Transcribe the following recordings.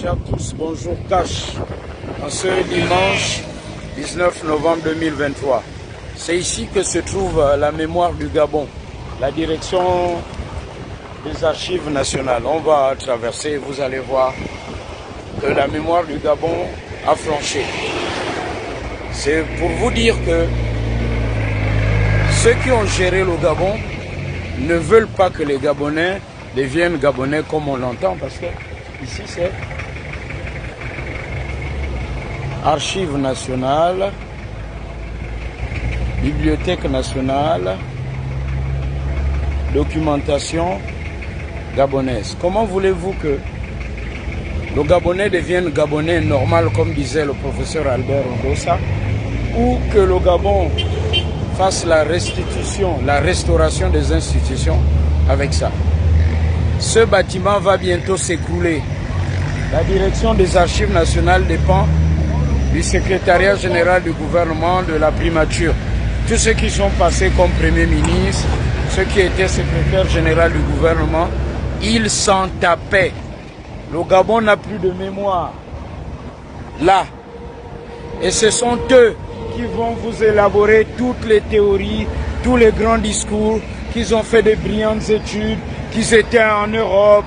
chers tous, bonjour Cash. En ce dimanche 19 novembre 2023, c'est ici que se trouve la mémoire du Gabon, la direction des archives nationales. On va traverser, vous allez voir que la mémoire du Gabon a flanché. C'est pour vous dire que ceux qui ont géré le Gabon ne veulent pas que les Gabonais deviennent Gabonais comme on l'entend, parce que ici c'est Archives nationales, Bibliothèque nationale, documentation gabonaise. Comment voulez-vous que le Gabonais devienne Gabonais normal, comme disait le professeur Albert Ndossa, ou que le Gabon fasse la restitution, la restauration des institutions avec ça? Ce bâtiment va bientôt s'écrouler. La direction des archives nationales dépend du secrétariat général du gouvernement, de la primature. Tous ceux qui sont passés comme premier ministre, ceux qui étaient secrétaire général du gouvernement, ils s'en tapaient. Le Gabon n'a plus de mémoire. Là. Et ce sont eux qui vont vous élaborer toutes les théories, tous les grands discours, qu'ils ont fait de brillantes études, qu'ils étaient en Europe,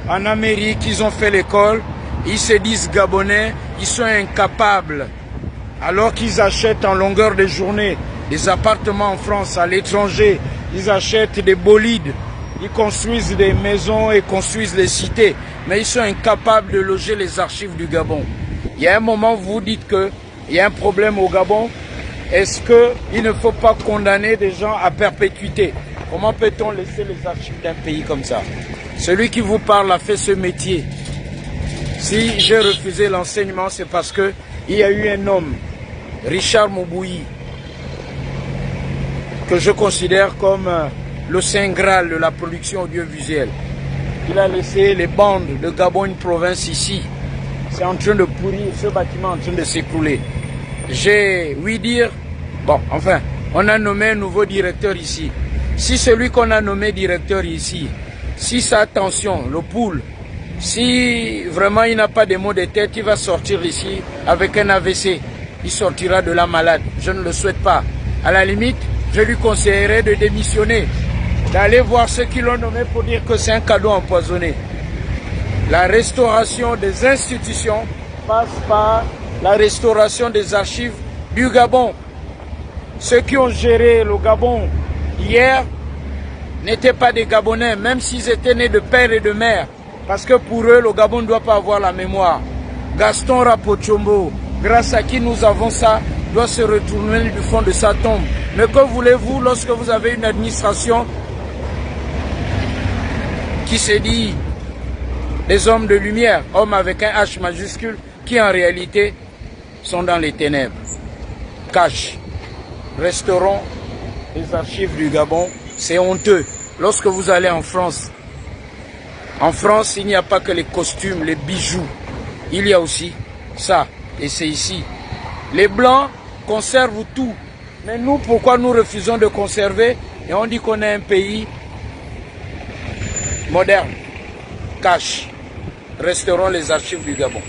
en Amérique, qu'ils ont fait l'école. Ils se disent Gabonais, ils sont incapables. Alors qu'ils achètent en longueur de journée des appartements en France, à l'étranger, ils achètent des bolides, ils construisent des maisons et construisent des cités. Mais ils sont incapables de loger les archives du Gabon. Il y a un moment où vous vous dites qu'il y a un problème au Gabon. Est-ce qu'il ne faut pas condamner des gens à perpétuité? Comment peut-on laisser les archives d'un pays comme ça? Celui qui vous parle a fait ce métier. Si j'ai refusé l'enseignement, c'est parce qu'il y a eu un homme, Richard Moubouyi, que je considère comme le Saint Graal de la production audiovisuelle. Il a laissé les bandes de Gabon, une province ici. C'est en train de pourrir, ce bâtiment est en train de s'écrouler. J'ai ouï dire, bon, enfin, on a nommé un nouveau directeur ici. Si celui qu'on a nommé directeur ici, si sa attention, le poule, si vraiment il n'a pas de maux de tête, il va sortir ici avec un AVC. Il sortira de là malade. Je ne le souhaite pas. À la limite, je lui conseillerais de démissionner, d'aller voir ceux qui l'ont nommé pour dire que c'est un cadeau empoisonné. La restauration des institutions passe par la restauration des archives du Gabon. Ceux qui ont géré le Gabon hier n'étaient pas des Gabonais, même s'ils étaient nés de père et de mère. Parce que pour eux, le Gabon ne doit pas avoir la mémoire. Gaston Rapochombo, grâce à qui nous avons ça, doit se retourner du fond de sa tombe. Mais que voulez-vous lorsque vous avez une administration qui se dit des hommes de lumière, hommes avec un H majuscule, qui en réalité sont dans les ténèbres? Cash. Restaurons les archives du Gabon, c'est honteux. Lorsque vous allez en France, il n'y a pas que les costumes, les bijoux. Il y a aussi ça, et c'est ici. Les Blancs conservent tout. Mais nous, pourquoi nous refusons de conserver? Et on dit qu'on est un pays moderne. Cash. Restaurons les archives du Gabon.